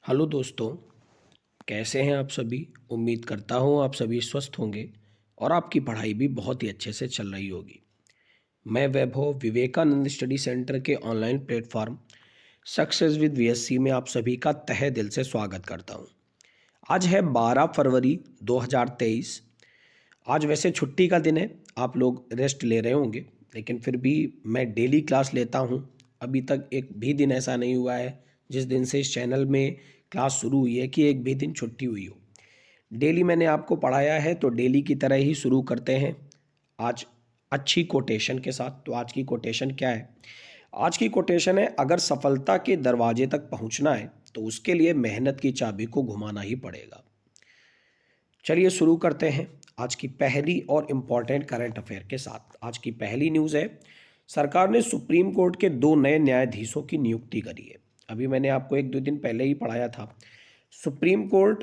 Hello दोस्तों, कैसे हैं आप सभी। उम्मीद करता हूँ आप सभी स्वस्थ होंगे और आपकी पढ़ाई भी बहुत ही अच्छे से चल रही होगी। मैं वैभव विवेकानंद स्टडी सेंटर के online platform success with VSC में आप सभी का तहे दिल से स्वागत करता हूँ। आज है 12 फरवरी 2023। आज वैसे छुट्टी का दिन है, आप लोग रेस्ट ले रहे होंगे, लेकिन फिर भी मैं डेली क्लास लेता हूँ। अभी तक एक भी दिन ऐसा नहीं हुआ है जिस दिन से इस चैनल में क्लास शुरू हुई है कि एक भी दिन छुट्टी हुई हो। डेली मैंने आपको पढ़ाया है तो डेली की तरह ही शुरू करते हैं आज अच्छी कोटेशन के साथ। तो आज की कोटेशन क्या है? आज की कोटेशन है, अगर सफलता के दरवाजे तक पहुंचना है तो उसके लिए मेहनत की चाबी को घुमाना ही पड़ेगा। चलिए शुरू करते हैं आज की पहली और इम्पॉर्टेंट करंट अफेयर के साथ। आज की पहली न्यूज़ है, सरकार ने सुप्रीम कोर्ट के 2 नए न्यायाधीशों की नियुक्ति करी है। अभी मैंने आपको एक दो दिन पहले ही पढ़ाया था। सुप्रीम कोर्ट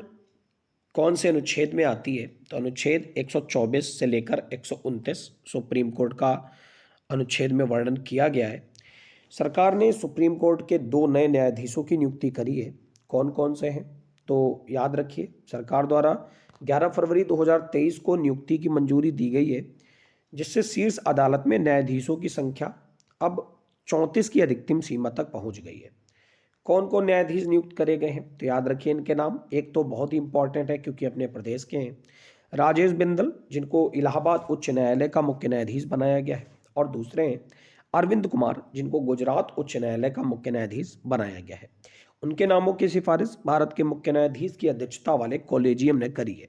कौन से अनुच्छेद में आती है? तो अनुच्छेद 124 से लेकर 129 सुप्रीम कोर्ट का अनुच्छेद में वर्णन किया गया है। सरकार ने सुप्रीम कोर्ट के 2 नए न्यायाधीशों की नियुक्ति करी है। कौन कौन से हैं? तो याद रखिए, सरकार द्वारा 11 फरवरी 2023 को नियुक्ति की मंजूरी दी गई है, जिससे शीर्ष अदालत में न्यायाधीशों की संख्या अब 34 की अधिकतम सीमा तक पहुंच गई है। कौन कौन न्यायाधीश नियुक्त करे गए हैं? तो याद रखिए इनके नाम। एक तो बहुत ही इंपॉर्टेंट है क्योंकि अपने प्रदेश के हैं, राजेश बिंदल, जिनको इलाहाबाद उच्च न्यायालय का मुख्य न्यायाधीश बनाया गया है, और दूसरे हैं अरविंद कुमार, जिनको गुजरात उच्च न्यायालय का मुख्य न्यायाधीश बनाया गया है। उनके नामों की सिफारिश भारत के मुख्य न्यायाधीश की अध्यक्षता वाले कॉलेजियम ने करी है।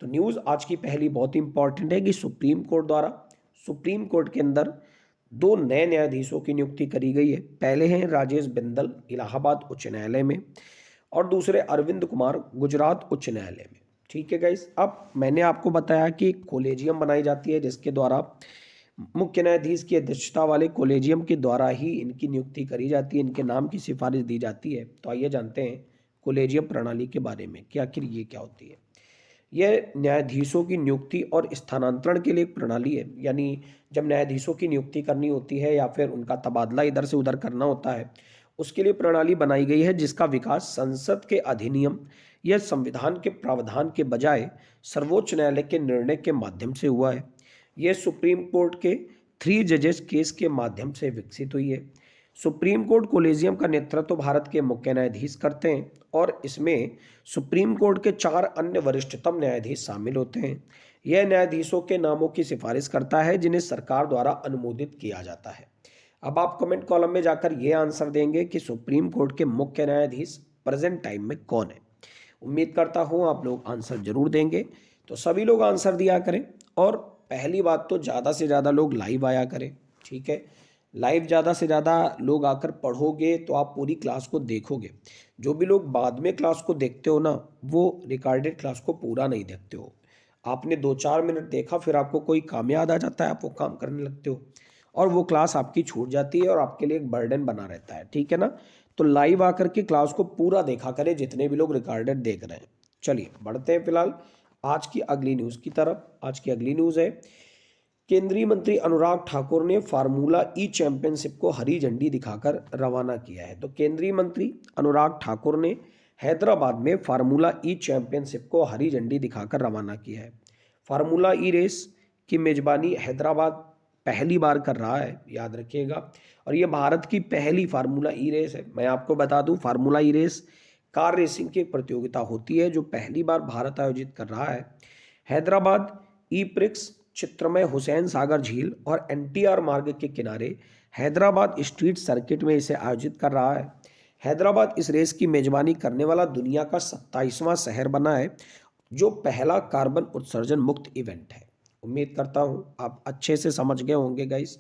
तो न्यूज़ आज की पहली बहुत ही इंपॉर्टेंट है कि सुप्रीम कोर्ट द्वारा सुप्रीम कोर्ट के अंदर 2 नए न्यायाधीशों की नियुक्ति करी गई है। पहले हैं राजेश बिंदल इलाहाबाद उच्च न्यायालय में, और दूसरे अरविंद कुमार गुजरात उच्च न्यायालय में। ठीक है गाइस, अब मैंने आपको बताया कि कॉलेजियम बनाई जाती है, जिसके द्वारा मुख्य न्यायाधीश की अध्यक्षता वाले कॉलेजियम के द्वारा ही इनकी नियुक्ति करी जाती है, इनके नाम की सिफारिश दी जाती है। तो आइए जानते हैं कॉलेजियम प्रणाली के बारे में कि आखिर ये क्या होती है। यह न्यायाधीशों की नियुक्ति और स्थानांतरण के लिए एक प्रणाली है। यानी जब न्यायाधीशों की नियुक्ति करनी होती है या फिर उनका तबादला इधर से उधर करना होता है, उसके लिए प्रणाली बनाई गई है, जिसका विकास संसद के अधिनियम या संविधान के प्रावधान के बजाय सर्वोच्च न्यायालय के निर्णय के माध्यम से हुआ है। यह सुप्रीम कोर्ट के 3 जजेस केस के माध्यम से विकसित हुई है। सुप्रीम कोर्ट कॉलेजियम का नेतृत्व भारत के मुख्य न्यायाधीश करते हैं, और इसमें सुप्रीम कोर्ट के 4 अन्य वरिष्ठतम न्यायाधीश शामिल होते हैं। यह न्यायाधीशों के नामों की सिफारिश करता है, जिन्हें सरकार द्वारा अनुमोदित किया जाता है। अब आप कमेंट कॉलम में जाकर यह आंसर देंगे कि सुप्रीम कोर्ट के मुख्य न्यायाधीश प्रेजेंट टाइम में कौन है। उम्मीद करता हूँ आप लोग आंसर जरूर देंगे। तो सभी लोग आंसर दिया करें, और पहली बात तो ज़्यादा से ज़्यादा लोग लाइव आया करें। ठीक है, लाइव ज़्यादा से ज़्यादा लोग आकर पढ़ोगे तो आप पूरी क्लास को देखोगे। जो भी लोग बाद में क्लास को देखते हो ना, वो रिकॉर्डेड क्लास को पूरा नहीं देखते हो। आपने 2-4 मिनट देखा, फिर आपको कोई काम याद आ जाता है, आप वो काम करने लगते हो, और वो क्लास आपकी छूट जाती है और आपके लिए एक बर्डन बना रहता है। ठीक है ना? तो लाइव आकर के क्लास को पूरा देखा करें, जितने भी लोग रिकॉर्डेड देख रहे हैं। चलिए बढ़ते हैं फिलहाल आज की अगली न्यूज़ की तरफ। आज की अगली न्यूज़ है, केंद्रीय मंत्री अनुराग ठाकुर ने फार्मूला ई चैंपियनशिप को हरी झंडी दिखाकर रवाना किया है। तो केंद्रीय मंत्री अनुराग ठाकुर ने हैदराबाद में फार्मूला ई चैंपियनशिप को हरी झंडी दिखाकर रवाना किया है। फार्मूला ई रेस की मेजबानी हैदराबाद पहली बार कर रहा है, याद रखिएगा। और ये भारत की पहली फार्मूला ई रेस है। मैं आपको बता दूं, फार्मूला ई रेस कार रेसिंग की एक प्रतियोगिता होती है जो पहली बार भारत आयोजित कर रहा है। हैदराबाद ई प्रिक्स चित्रमय हुसैन सागर झील और एनटीआर मार्ग के किनारे हैदराबाद स्ट्रीट सर्किट में इसे आयोजित कर रहा है। हैदराबाद इस रेस की मेजबानी करने वाला दुनिया का 27वां शहर बना है, जो पहला कार्बन उत्सर्जन मुक्त इवेंट है। उम्मीद करता हूं आप अच्छे से समझ गए होंगे गाइस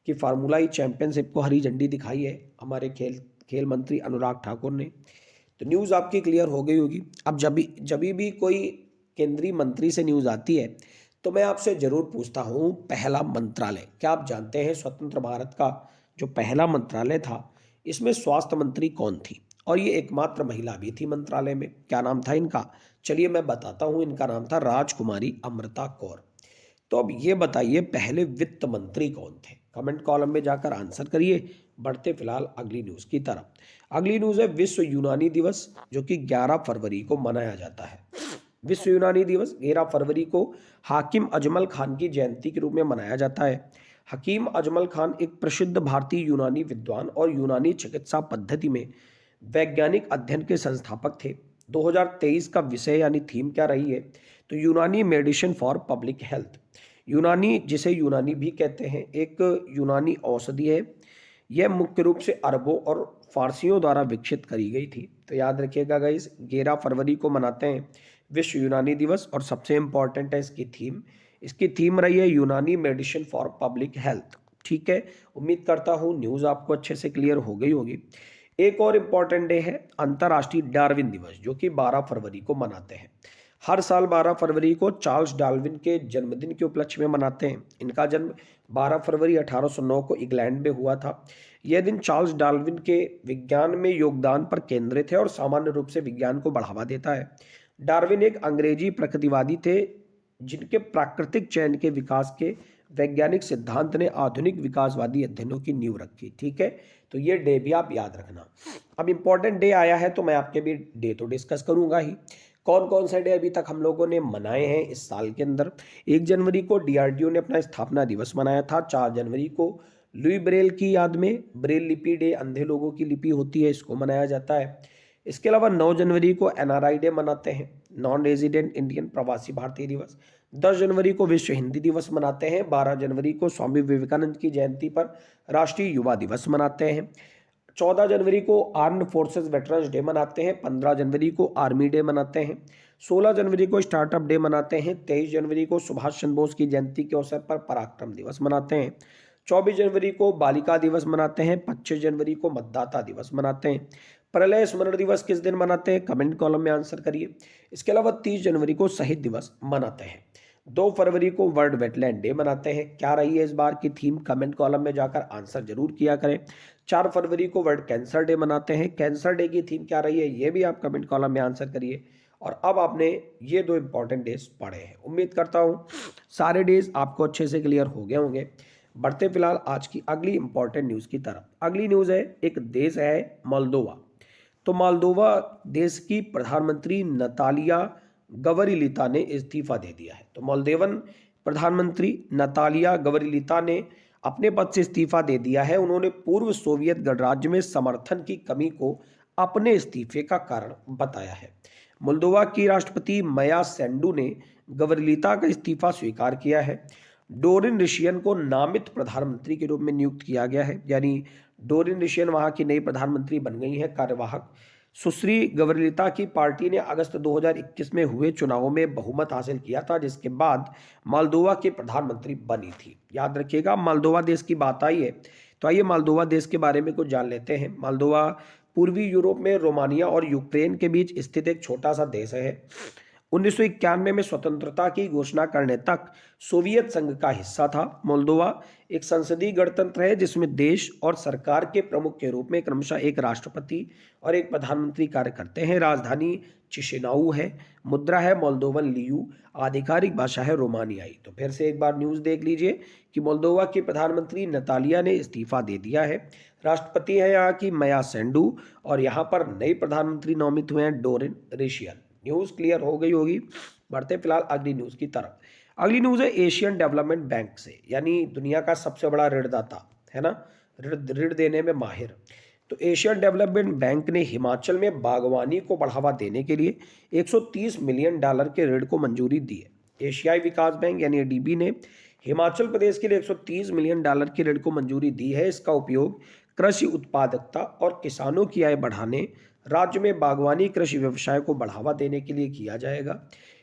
कि फार्मूला ई चैंपियनशिप को हरी झंडी दिखाई है हमारे खेल मंत्री अनुराग ठाकुर ने। तो न्यूज़ आपकी क्लियर हो गई होगी। अब जब भी कोई केंद्रीय मंत्री से न्यूज़ आती है तो मैं आपसे जरूर पूछता हूँ, पहला मंत्रालय क्या आप जानते हैं? स्वतंत्र भारत का जो पहला मंत्रालय था, इसमें स्वास्थ्य मंत्री कौन थी? और ये एकमात्र महिला भी थी मंत्रालय में। क्या नाम था इनका? चलिए मैं बताता हूँ, इनका नाम था राजकुमारी अमृता कौर। तो अब ये बताइए, पहले वित्त मंत्री कौन थे? कमेंट कॉलम में जाकर आंसर करिए। बढ़ते फिलहाल अगली न्यूज़ की तरफ। अगली न्यूज़ है विश्व यूनानी दिवस, जो कि 11 फरवरी को मनाया जाता है। विश्व यूनानी दिवस 11 फरवरी को हाकिम अजमल खान की जयंती के रूप में मनाया जाता है। हकीम अजमल खान एक प्रसिद्ध भारतीय यूनानी विद्वान और यूनानी चिकित्सा पद्धति में वैज्ञानिक अध्ययन के संस्थापक थे। 2023 का विषय यानी थीम क्या रही है, तो यूनानी मेडिसिन फॉर पब्लिक हेल्थ। यूनानी, जिसे यूनानी भी कहते हैं, एक यूनानी औषधि है। यह मुख्य रूप से अरबों और फारसियों द्वारा विकसित करी गई थी। तो याद रखिएगा गाइस, 11 फरवरी को मनाते हैं विश्व यूनानी दिवस, और सबसे इंपॉर्टेंट है इसकी थीम रही है यूनानी मेडिसिन फॉर पब्लिक हेल्थ। ठीक है, उम्मीद करता हूँ न्यूज़ आपको अच्छे से क्लियर हो गई होगी। एक और इम्पॉर्टेंट डे है अंतर्राष्ट्रीय डार्विन दिवस, जो कि 12 फरवरी को मनाते हैं। हर साल 12 फरवरी को चार्ल्स डार्विन के जन्मदिन के उपलक्ष्य में मनाते हैं। इनका जन्म 12 फरवरी 1809 को इंग्लैंड में हुआ था। यह दिन चार्ल्स डार्विन के विज्ञान में योगदान पर केंद्रित है और सामान्य रूप से विज्ञान को बढ़ावा देता है। डार्विन एक अंग्रेजी प्रकृतिवादी थे, जिनके प्राकृतिक चयन के विकास के वैज्ञानिक सिद्धांत ने आधुनिक विकासवादी अध्ययनों की नींव रखी। ठीक है, तो ये डे भी आप याद रखना। अब इम्पोर्टेंट डे आया है, तो मैं आपके भी डे तो डिस्कस करूंगा ही। कौन कौन से डे अभी तक हम लोगों ने मनाए हैं इस साल के अंदर। 1 जनवरी को डीआरडीओ ने अपना स्थापना दिवस मनाया था। 4 जनवरी को लुई ब्रेल की याद में ब्रेल लिपि डे, अंधे लोगों की लिपि होती है, इसको मनाया जाता है। इसके अलावा 9 जनवरी को एनआरआई डे मनाते हैं, नॉन रेजिडेंट इंडियन प्रवासी भारतीय दिवस। 10 जनवरी को विश्व हिंदी दिवस मनाते हैं। 12 जनवरी को स्वामी विवेकानंद की जयंती पर राष्ट्रीय युवा दिवस मनाते हैं। 14 जनवरी को आर्म्ड फोर्सेस वेटरन्स डे मनाते हैं। 15 जनवरी को आर्मी डे मनाते हैं। 16 जनवरी को स्टार्टअप डे मनाते हैं। 23 जनवरी को सुभाष चंद्र बोस की जयंती के अवसर पर पराक्रम दिवस मनाते हैं। 24 जनवरी को बालिका दिवस मनाते हैं। 25 जनवरी को मतदाता दिवस मनाते हैं। प्रलय स्मरण दिवस किस दिन मनाते हैं, कमेंट कॉलम में आंसर करिए। इसके अलावा 30 जनवरी को शहीद दिवस मनाते हैं। 2 फरवरी को वर्ल्ड वेटलैंड डे मनाते हैं। क्या रही है इस बार की थीम, कमेंट कॉलम में जाकर आंसर जरूर किया करें। 4 फरवरी को वर्ल्ड कैंसर डे मनाते हैं। कैंसर डे की थीम क्या रही है, ये भी आप कमेंट कॉलम में आंसर करिए। और अब आपने ये 2 इंपॉर्टेंट डेज पढ़े हैं। उम्मीद करता हूँ सारे डेज आपको अच्छे से क्लियर हो गए होंगे। बढ़ते फिलहाल आज की अगली इंपॉर्टेंट न्यूज़ की तरफ। अगली न्यूज़ है, एक देश है मोल्दोवा। तो मोल्दोवा देश की प्रधानमंत्री नतालिया गवरिलिता ने इस्तीफा दे दिया है। तो मोल्दोवन प्रधानमंत्री नतालिया गवरिलिता ने अपने पद से इस्तीफा दे दिया है। उन्होंने पूर्व सोवियत गणराज्य में समर्थन की कमी को अपने इस्तीफे का कारण बताया है। मोल्दोवा की राष्ट्रपति माया सेंडू ने गवरिलिता का इस्तीफा स्वीकार किया है। डोरिन रिशियन को नामित प्रधानमंत्री के रूप में नियुक्त किया गया है, यानी डोरिन रिशियन वहां की नई प्रधानमंत्री बन गई है, कार्यवाहक। सुश्री गवरिलिता की पार्टी ने अगस्त 2021 में हुए चुनावों में बहुमत हासिल किया था, जिसके बाद मोल्दोवा की प्रधानमंत्री बनी थी। याद रखिएगा, मोल्दोवा देश की बात आई है, तो आइए मोल्दोवा देश के बारे में कुछ जान लेते हैं। मोल्दोवा पूर्वी यूरोप में रोमानिया और यूक्रेन के बीच स्थित एक छोटा सा देश है। 1991 में स्वतंत्रता की घोषणा करने तक सोवियत संघ का हिस्सा था। मोल्दोवा एक संसदीय गणतंत्र है, जिसमें देश और सरकार के प्रमुख के रूप में क्रमशः एक राष्ट्रपति और एक प्रधानमंत्री कार्य करते हैं। राजधानी चिशिनाऊ है। मुद्रा है मोल्दोवन लियू। आधिकारिक भाषा है रोमानियाई। तो फिर से एक बार न्यूज़ देख लीजिए कि मोल्दोवा की प्रधानमंत्री नतालिया ने इस्तीफा दे दिया है। राष्ट्रपति है यहाँ की माया सेंडू, और यहाँ पर नई प्रधानमंत्री नामित हुए हैं डोरिन रिशियन। न्यूज़ क्लियर हो गई होगी। बढ़ते फिलहाल अगली न्यूज़ की तरफ। अगली न्यूज़ है एशियन डेवलपमेंट बैंक से, यानी दुनिया का सबसे बड़ा ऋणदाता है ना, ऋण देने में माहिर। तो एशियन डेवलपमेंट बैंक ने हिमाचल में बागवानी को बढ़ावा देने के लिए $130 मिलियन के ऋण को मंजूरी दी है। एशियाई विकास बैंक यानी एडीबी ने हिमाचल प्रदेश के लिए $130 मिलियन के ऋण को मंजूरी दी है। इसका उपयोग कृषि उत्पादकता और किसानों की आय बढ़ाने, राज्य में बागवानी कृषि व्यवसाय को बढ़ावा देने के लिए किया जाएगा।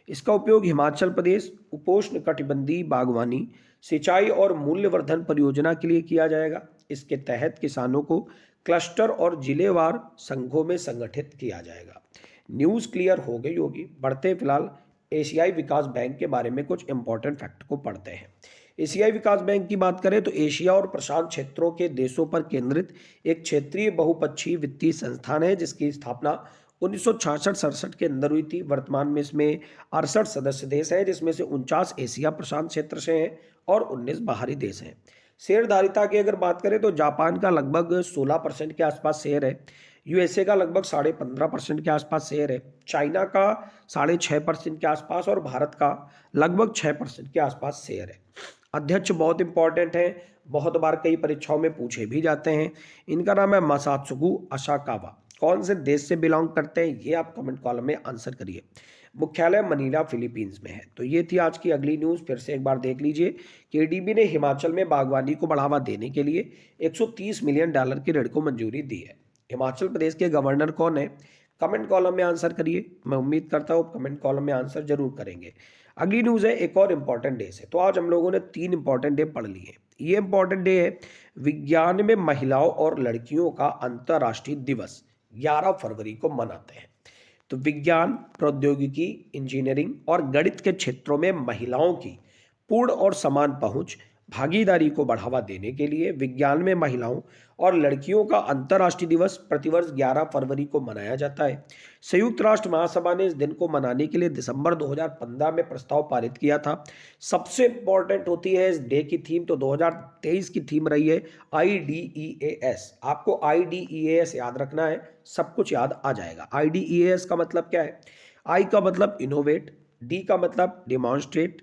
इसका उपयोग हिमाचल प्रदेश उपोष्ण कटिबंधीय बागवानी, सिंचाई और मूल्यवर्धन परियोजना के लिए किया जाएगा। इसके तहत किसानों को क्लस्टर और जिलेवार संघों में संगठित किया जाएगा। न्यूज़ क्लियर हो गई होगी। बढ़ते फिलहाल एशियाई विकास बैंक के बारे में कुछ इंपॉर्टेंट फैक्ट को पढ़ते हैं। एशियाई विकास बैंक की बात करें तो एशिया और प्रशांत क्षेत्रों के देशों पर केंद्रित एक क्षेत्रीय बहुपक्षीय वित्तीय संस्थान है, जिसकी स्थापना 1966-67 के अंदर हुई थी। वर्तमान में इसमें 68 सदस्य देश हैं, जिसमें से 49 एशिया प्रशांत क्षेत्र से हैं और 19 बाहरी देश हैं। शेयरधारिता की अगर बात करें तो जापान का लगभग 16% के आसपास शेयर है, यूएसए का लगभग 15.5% के आसपास शेयर है, चाइना का 6.5% के आसपास और भारत का लगभग 6% के आसपास शेयर है। अध्यक्ष बहुत इंपॉर्टेंट है, बहुत बार कई परीक्षाओं में पूछे भी जाते हैं। इनका नाम है मासात्सुगु असाकावा। कौन से देश से बिलोंग करते हैं ये आप कमेंट कॉलम में आंसर करिए। मुख्यालय मनीला फिलीपींस में है। तो ये थी आज की अगली न्यूज़, फिर से एक बार देख लीजिए। केडीबी ने हिमाचल में बागवानी को बढ़ावा देने के लिए $130 मिलियन की ऋण को मंजूरी दी है। हिमाचल प्रदेश के गवर्नर कौन है? कमेंट कॉलम में आंसर करिए। मैं उम्मीद करता हूँ कमेंट कॉलम में आंसर जरूर करेंगे। अगली न्यूज़ है एक और इम्पॉर्टेंट डे से। तो आज हम लोगों ने 3 इंपॉर्टेंट डे पढ़ लिए। ये इंपॉर्टेंट डे है विज्ञान में महिलाओं और लड़कियों का अंतर्राष्ट्रीय दिवस, 11 फरवरी को मनाते हैं। तो विज्ञान, प्रौद्योगिकी, इंजीनियरिंग और गणित के क्षेत्रों में महिलाओं की पूर्ण और समान पहुंच, भागीदारी को बढ़ावा देने के लिए विज्ञान में महिलाओं और लड़कियों का अंतर्राष्ट्रीय दिवस प्रतिवर्ष 11 फरवरी को मनाया जाता है। संयुक्त राष्ट्र महासभा ने इस दिन को मनाने के लिए दिसंबर 2015 में प्रस्ताव पारित किया था। सबसे इंपॉर्टेंट होती है इस डे की थीम, तो 2023 की थीम रही है IDEAS। आपको IDEAS याद रखना है, सब कुछ याद आ जाएगा। IDEAS का मतलब क्या है? I का मतलब इनोवेट, D का मतलब डिमॉन्स्ट्रेट,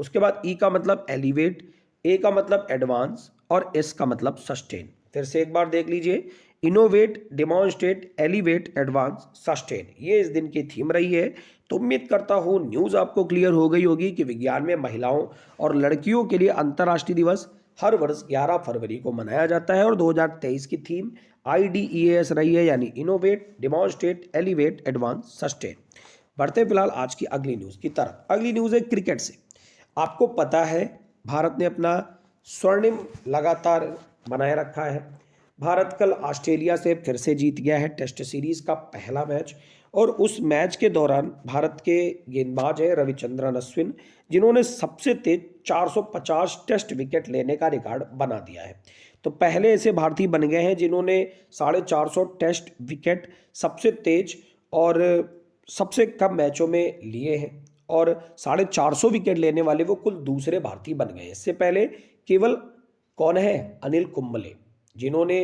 उसके बाद E का मतलब एलिवेट, A का मतलब एडवांस और S का मतलब सस्टेन। फिर से एक बार देख लीजिए, innovate, demonstrate, elevate, advance, sustain, ये इस दिन की थीम रही है। तो उम्मीद करता हूँ न्यूज़ आपको क्लियर हो गई होगी कि विज्ञान में महिलाओं और लड़कियों के लिए अंतर्राष्ट्रीय दिवस हर वर्ष 11 फरवरी को मनाया जाता है और 2023 की थीम IDEAS रही है, यानी innovate, demonstrate, elevate, advance, sustain. बढ़ते फिलहाल आज की अगली न्यूज़ की तरफ। अगली न्यूज़ है क्रिकेट से। आपको पता है भारत ने अपना स्वर्णिम लगातार बनाए रखा है। भारत कल ऑस्ट्रेलिया से फिर से जीत गया है टेस्ट सीरीज का पहला मैच, और उस मैच के दौरान भारत के गेंदबाज हैं रविचंद्रन अश्विन, जिन्होंने सबसे तेज 450 टेस्ट विकेट लेने का रिकॉर्ड बना दिया है। तो पहले ऐसे भारतीय बन गए हैं जिन्होंने 450 टेस्ट विकेट सबसे तेज और सबसे कम मैचों में लिए हैं, और 450 विकेट लेने वाले वो कुल दूसरे भारतीय बन गए। इससे पहले केवल कौन है? अनिल कुंबले, जिन्होंने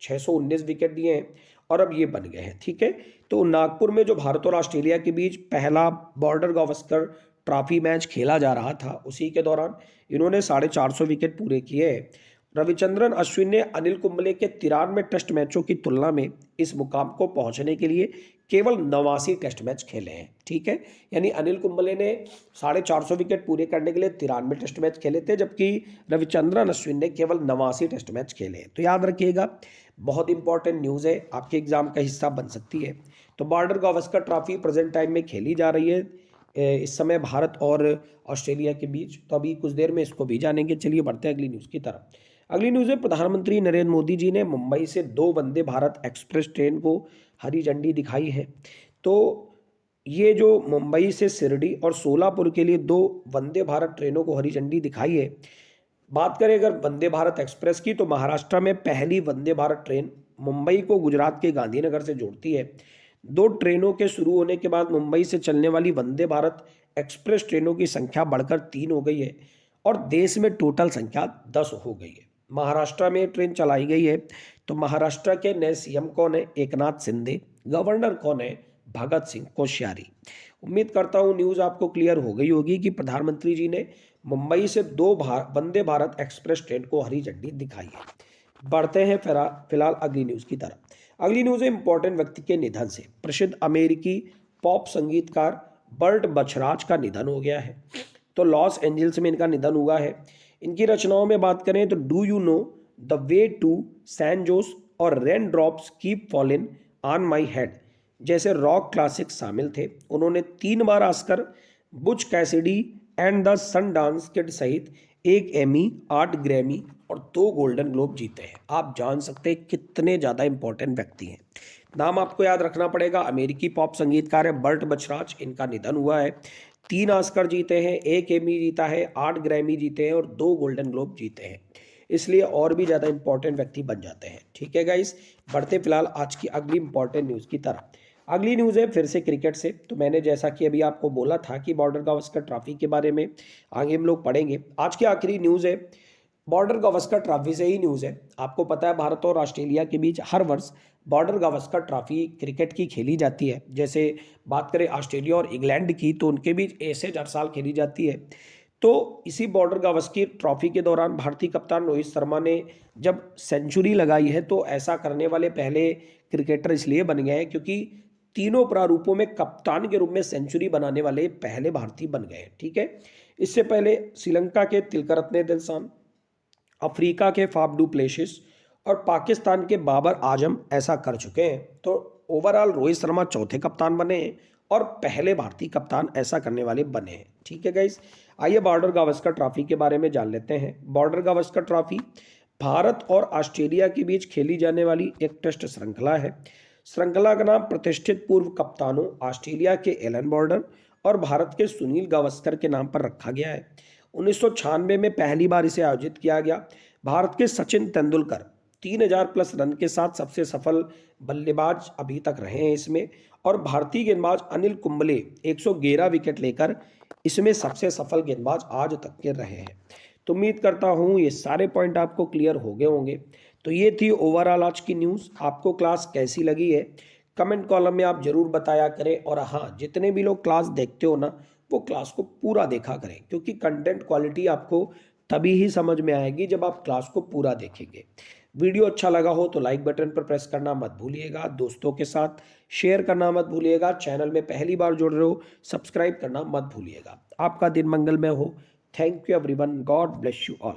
619 विकेट दिए हैं, और अब ये बन गए हैं। ठीक है, तो नागपुर में जो भारत और ऑस्ट्रेलिया के बीच पहला बॉर्डर गावस्कर ट्रॉफी मैच खेला जा रहा था, उसी के दौरान इन्होंने 450 विकेट पूरे किए हैं। रविचंद्रन अश्विन ने अनिल कुंबले के 93 टेस्ट मैचों की तुलना में इस मुकाम को पहुंचने के लिए केवल 89 टेस्ट मैच खेले हैं। ठीक है, यानी अनिल कुंबले ने 450 विकेट पूरे करने के लिए 93 टेस्ट मैच खेले थे, जबकि रविचंद्रन अश्विन ने केवल 89 टेस्ट मैच खेले हैं। तो याद रखिएगा, बहुत इंपॉर्टेंट न्यूज़ है, आपके एग्जाम का हिस्सा बन सकती है। तो border Gavaskar trophy present time में खेली जा रही है इस समय भारत और ऑस्ट्रेलिया के बीच। तो अभी कुछ देर में इसको भी जानेंगे। चलिए बढ़ते हैं अगली न्यूज़ की तरफ। अगली न्यूज़ है प्रधानमंत्री नरेंद्र मोदी जी ने मुंबई से 2 वंदे भारत एक्सप्रेस ट्रेन को हरी झंडी दिखाई है। तो ये जो मुंबई से शिरडी और सोलापुर के लिए 2 वंदे भारत ट्रेनों को हरी झंडी दिखाई है। बात करें अगर वंदे भारत एक्सप्रेस की, तो महाराष्ट्र में पहली वंदे भारत ट्रेन मुंबई को गुजरात के गांधीनगर से जोड़ती है। 2 ट्रेनों के शुरू होने के बाद मुंबई से चलने वाली वंदे भारत एक्सप्रेस ट्रेनों की संख्या बढ़कर 3 हो गई है, और देश में टोटल संख्या 10 हो गई है। महाराष्ट्र में ट्रेन चलाई गई है। तो महाराष्ट्र के नए सीएम कौन है? एकनाथ शिंदे। गवर्नर कौन है? भगत सिंह कोश्यारी। उम्मीद करता हूँ न्यूज़ आपको क्लियर हो गई होगी कि प्रधानमंत्री जी ने मुंबई से 2 वंदे भारत एक्सप्रेस ट्रेन को हरी झंडी दिखाई है। बढ़ते हैं फिलहाल अगली न्यूज़ की तरफ। अगली न्यूज़ है इंपॉर्टेंट व्यक्ति के निधन से। प्रसिद्ध अमेरिकी पॉप संगीतकार बर्ट बछराज का निधन हो गया है। तो लॉस एंजल्स में इनका निधन हुआ है। इनकी रचनाओं में बात करें तो do you know, the way to San Jose और raindrops keep falling on my head जैसे रॉक क्लासिक शामिल थे। उन्होंने 3 बार Oscar, Butch Cassidy and the Sundance Kid सहित 1 एमी, 8 ग्रैमी और 2 गोल्डन ग्लोब जीते हैं। आप जान सकते हैं कितने ज़्यादा इंपॉर्टेंट व्यक्ति हैं। नाम आपको याद रखना पड़ेगा। अमेरिकी पॉप संगीतकार है बर्ट बछराज, इनका निधन हुआ है। 3 ऑस्कर जीते हैं, 1 एमी जीता है, 8 ग्रैमी जीते हैं और 2 गोल्डन ग्लोब जीते हैं, इसलिए और भी ज़्यादा इंपॉर्टेंट व्यक्ति बन जाते हैं। ठीक है गाइस, बढ़ते फिलहाल आज की अगली इंपॉर्टेंट न्यूज़ की तरफ। अगली न्यूज़ है फिर से क्रिकेट से। तो मैंने जैसा कि अभी आपको बोला था कि बॉर्डर गावस्कर ट्रॉफी के बारे में आगे हम लोग पढ़ेंगे। आज की आखिरी न्यूज़ है बॉर्डर गावस्कर ट्रॉफी से ही न्यूज़ है। आपको पता है भारत और ऑस्ट्रेलिया के बीच हर वर्ष बॉर्डर गावस्कर ट्रॉफी क्रिकेट की खेली जाती है। जैसे बात करें ऑस्ट्रेलिया और इंग्लैंड की, तो उनके बीच ऐसे हर साल खेली जाती है। तो इसी बॉर्डर गावस्कर ट्रॉफी के दौरान भारतीय कप्तान रोहित शर्मा ने जब सेंचुरी लगाई है, तो ऐसा करने वाले पहले क्रिकेटर इसलिए बन गए हैं क्योंकि तीनों प्रारूपों में कप्तान के रूप में सेंचुरी बनाने वाले पहले भारतीय बन गए हैं। ठीक है, इससे पहले श्रीलंका के तिलकरत्ने दिलशान, अफ्रीका के फाफ डू प्लेसिस और पाकिस्तान के बाबर आजम ऐसा कर चुके हैं। तो ओवरऑल रोहित शर्मा चौथे कप्तान बने हैं और पहले भारतीय कप्तान ऐसा करने वाले बने हैं। ठीक है गाइस, आइए बॉर्डर गावस्कर ट्रॉफी के बारे में जान लेते हैं। बॉर्डर गावस्कर ट्रॉफी भारत और ऑस्ट्रेलिया के बीच खेली जाने वाली एक टेस्ट श्रृंखला है। श्रृंखला का नाम प्रतिष्ठित पूर्व कप्तानों ऑस्ट्रेलिया के एलन बॉर्डर और भारत के सुनील गावस्कर के नाम पर रखा गया है। 1996 में पहली बार इसे आयोजित किया गया। भारत के सचिन तेंदुलकर 3000 प्लस रन के साथ सबसे सफल बल्लेबाज अभी तक रहे हैं इसमें, और भारतीय गेंदबाज अनिल कुंबले 111 विकेट लेकर इसमें सबसे सफल गेंदबाज आज तक के रहे हैं। तो उम्मीद करता हूँ ये सारे पॉइंट आपको क्लियर हो गए होंगे। तो ये थी ओवरऑल आज की न्यूज़। आपको क्लास कैसी लगी है कमेंट कॉलम में आप जरूर बताया करें। और हाँ, जितने भी लोग क्लास देखते हो ना, वो क्लास को पूरा देखा करें, क्योंकि कंटेंट क्वालिटी आपको तभी ही समझ में आएगी जब आप क्लास को पूरा देखेंगे। वीडियो अच्छा लगा हो तो लाइक बटन पर प्रेस करना मत भूलिएगा, दोस्तों के साथ शेयर करना मत भूलिएगा, चैनल में पहली बार जुड़ रहे हो सब्सक्राइब करना मत भूलिएगा। आपका दिन मंगलमय हो। Thank you everyone, God bless you all.